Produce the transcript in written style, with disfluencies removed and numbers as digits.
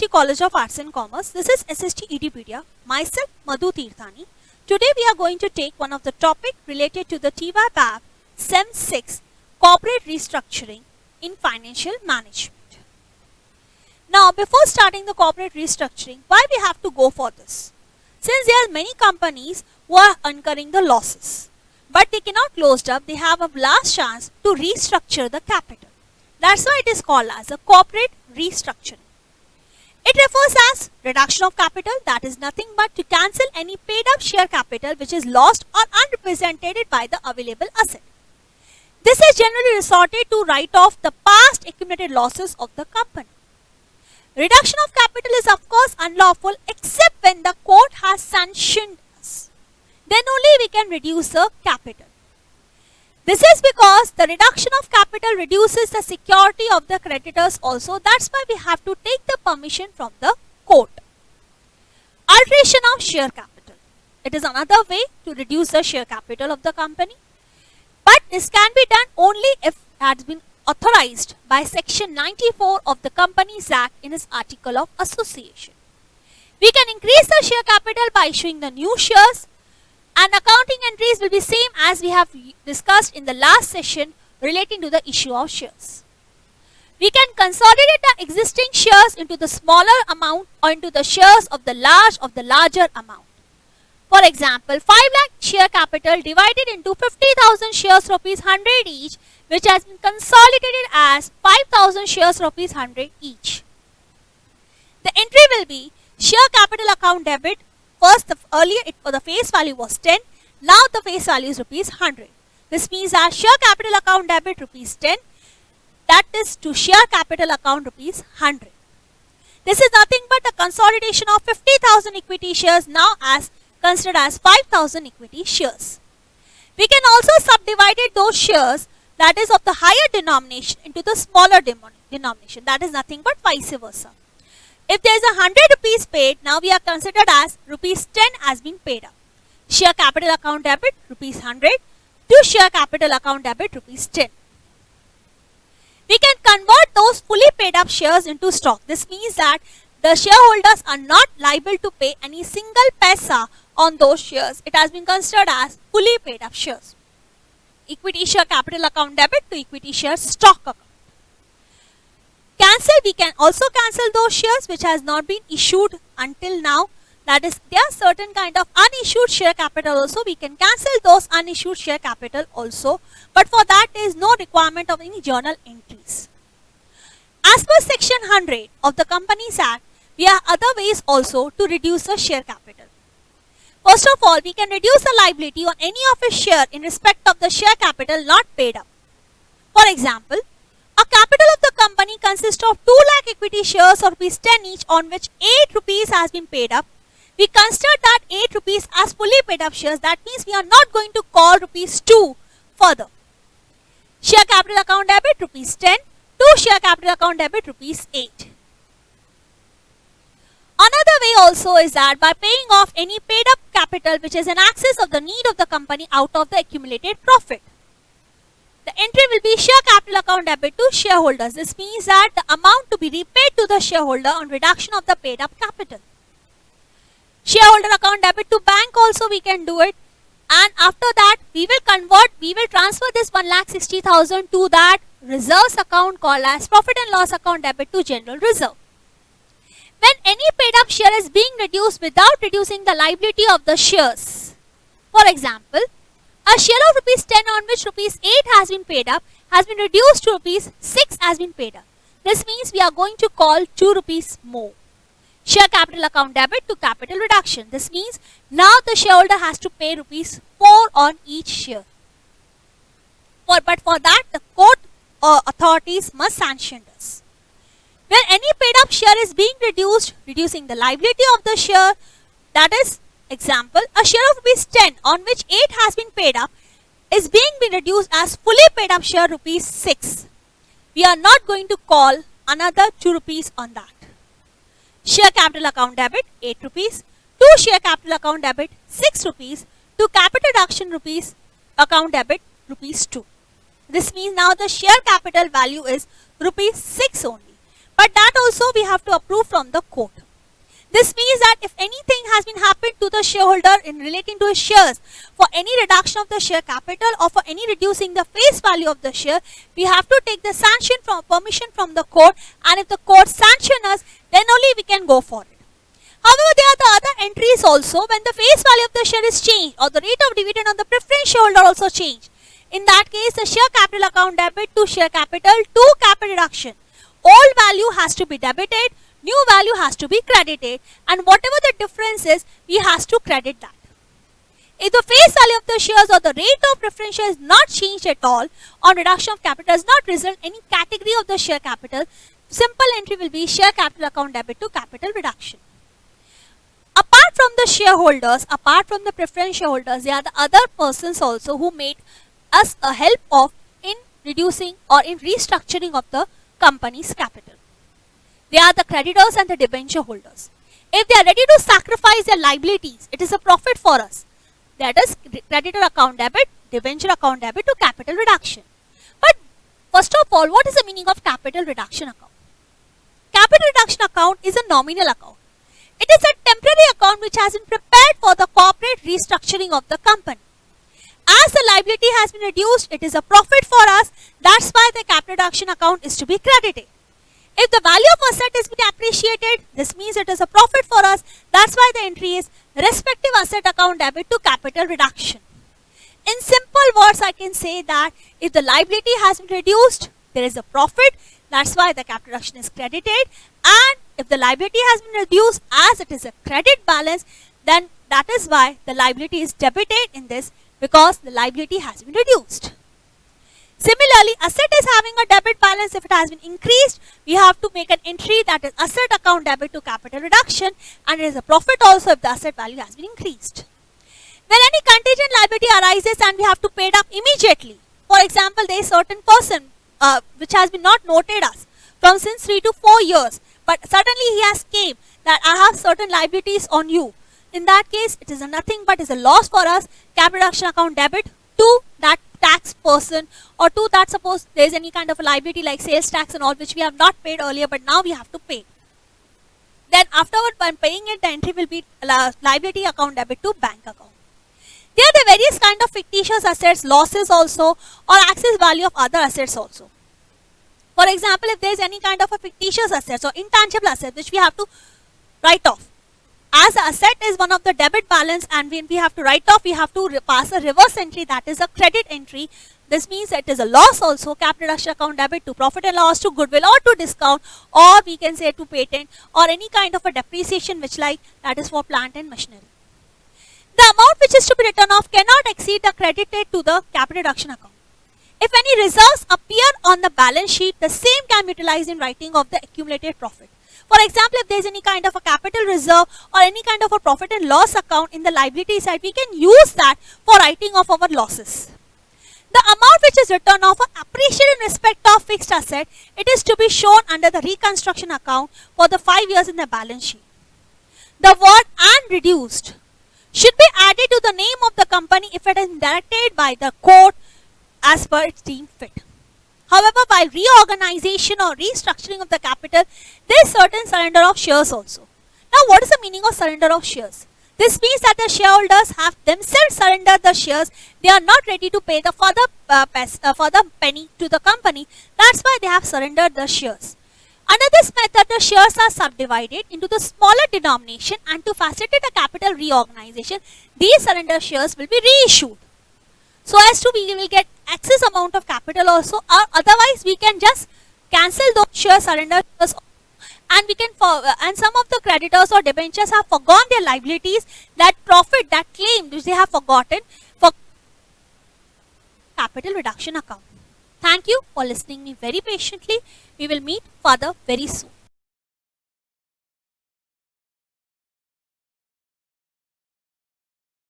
SST College of Arts and Commerce. This is SST Edipedia. Myself, Madhu Tirthani. Today we are going to take one of the topic related to the TYBAB Sem 6 Corporate Restructuring in Financial Management. Now, before starting the corporate restructuring, why we have to go for this? Since there are many companies who are incurring the losses, but they cannot close up, they have a last chance to restructure the capital. That's why it is called as a corporate restructuring. It refers as reduction of capital, that is nothing but to cancel any paid up share capital which is lost or unrepresented by the available asset. This is generally resorted to write off the past accumulated losses of the company. Reduction of capital is of course unlawful except when the court has sanctioned us. Then only we can reduce the capital. This is because the reduction of capital reduces the security of the creditors also. That's why we have to take the permission from the court. Alteration of share capital. It is another way to reduce the share capital of the company. But this can be done only if it has been authorized by Section 94 of the Companies Act in its Article of Association. We can increase the share capital by issuing the new shares, and accounting entries will be same as we have discussed in the last session relating to the issue of shares. We can consolidate the existing shares into the smaller amount or into the shares of the larger amount. For example, 5 lakh share capital divided into 50,000 shares rupees 100 each, which has been consolidated as 5,000 shares rupees 100 each. The entry will be share capital account debit. First, earlier the face value was 10, now the face value is rupees 100. This means that share capital account debit rupees 10, that is to share capital account rupees 100. This is nothing but a consolidation of 50,000 equity shares now as considered as 5,000 equity shares. We can also subdivide those shares that is of the higher denomination into the smaller denomination, that is nothing but vice versa. If there is 100 rupees paid, now we are considered as rupees 10 has been paid up. Share capital account debit rupees 100 to share capital account debit rupees 10. We can convert those fully paid up shares into stock. This means that the shareholders are not liable to pay any single paisa on those shares. It has been considered as fully paid up shares. Equity share capital account debit to equity share stock account. Cancel, we can also cancel those shares which has not been issued until now. That is, there are certain kind of unissued share capital also. We can cancel those unissued share capital also. But for that there is no requirement of any journal entries. As per Section 100 of the Companies Act, we have other ways also to reduce the share capital. First of all, we can reduce the liability on any of its share in respect of the share capital not paid up. For example, a capital of the company consists of 2 lakh equity shares of rupees 10 each on which 8 rupees has been paid up. We consider that 8 rupees as fully paid up shares. That means we are not going to call rupees 2 further. Share capital account debit rupees 10 to share capital account debit rupees 8. Another way also is that by paying off any paid up capital which is in excess of the need of the company out of the accumulated profit. The entry will be share capital account debit to shareholders. This means that the amount to be repaid to the shareholder on reduction of the paid up capital. Shareholder account debit to bank also we can do it. And after that we will transfer this 1,60,000 to that reserves account called as profit and loss account debit to general reserve. When any paid up share is being reduced without reducing the liability of the shares. For example, a share of rupees 10 on which rupees 8 has been paid up has been reduced to rupees 6 has been paid up. This means we are going to call 2 rupees more. Share capital account debit to capital reduction. This means now the shareholder has to pay rupees 4 on each share. But for that the court authorities must sanction us. When any paid up share is being reduced, reducing the liability of the share, that is example, a share of rupees 10 on which 8 has been paid up is being reduced as fully paid up share rupees 6. We are not going to call another 2 rupees on that. Share capital account debit 8 rupees to share capital account debit 6 rupees to capital reduction rupees account debit rupees 2. This means now the share capital value is rupees 6 only. but that also we have to approve from the court. This means that if anything has been happened to the shareholder in relating to his shares, for any reduction of the share capital or for any reducing the face value of the share, we have to take the sanction from permission from the court, and if the court sanction us, then only we can go for it. However, there are the other entries also when the face value of the share is changed or the rate of dividend on the preference shareholder also changed. In that case, the share capital account debit to share capital to capital reduction. Old value has to be debited, new value has to be credited, and whatever the difference is, we has to credit that. If the face value of the shares or the rate of preference share is not changed at all, on reduction of capital does not result any category of the share capital, simple entry will be share capital account debit to capital reduction. Apart from the shareholders, apart from the preference shareholders, there are the other persons also who made us a help of in reducing or in restructuring of the company's capital. They are the creditors and the debenture holders. If they are ready to sacrifice their liabilities, it is a profit for us. That is creditor account debit, debenture account debit to capital reduction. But first of all, what is the meaning of capital reduction account? Capital reduction account is a nominal account. It is a temporary account which has been prepared for the corporate restructuring of the company. As the liability has been reduced, it is a profit for us. That's why the capital reduction account is to be credited. If the value of asset is being appreciated, this means it is a profit for us. That's why the entry is respective asset account debit to capital reduction. In simple words, I can say that if the liability has been reduced, there is a profit. That's why the capital reduction is credited. And if the liability has been reduced as it is a credit balance, then that is why the liability is debited in this, because the liability has been reduced. Similarly, asset is having a debit balance. If it has been increased, we have to make an entry that is asset account debit to capital reduction, and it is a profit also if the asset value has been increased. When any contingent liability arises and we have to pay it up immediately, for example, there is certain person which has been not noted us from since 3 to 4 years, but suddenly he has came that I have certain liabilities on you. In that case, it is nothing but is a loss for us. Capital reduction account debit to that tax person, or to that suppose there is any kind of a liability like sales tax and all which we have not paid earlier, but now we have to pay. Then afterward, when paying it, the entry will be liability account debit to bank account. There are the various kind of fictitious assets, losses also, or excess value of other assets also. For example, if there is any kind of a fictitious assets or intangible asset which we have to write off. As the asset is one of the debit balance, and when we have to write off, we have to pass a reverse entry, that is a credit entry. This means it is a loss also, capital reduction account debit to profit and loss, to goodwill or to discount, or we can say to patent, or any kind of a depreciation which like that is for plant and machinery. The amount which is to be written off cannot exceed the credited to the capital reduction account. If any reserves appear on the balance sheet, the same can be utilized in writing of the accumulated profit. For example, if there is any kind of a capital reserve or any kind of a profit and loss account in the liability side, we can use that for writing off our losses. The amount which is written off appreciated in respect of fixed asset, it is to be shown under the reconstruction account for the 5 years in the balance sheet. The word "and reduced" should be added to the name of the company if it is directed by the court as per its deemed fit. However, while reorganization or restructuring of the capital, there is certain surrender of shares also. Now, what is the meaning of surrender of shares? This means that the shareholders have themselves surrendered the shares. They are not ready to pay the further penny to the company. That's why they have surrendered the shares. Under this method, the shares are subdivided into the smaller denomination, and to facilitate a capital reorganization, these surrender shares will be reissued. So as to we will get excess amount of capital also, or otherwise we can just cancel those share surrender shares, and we can and some of the creditors or debentures have forgone their liabilities, that profit, that claim which they have forgotten for capital reduction account. Thank you for listening me very patiently. We will meet further very soon.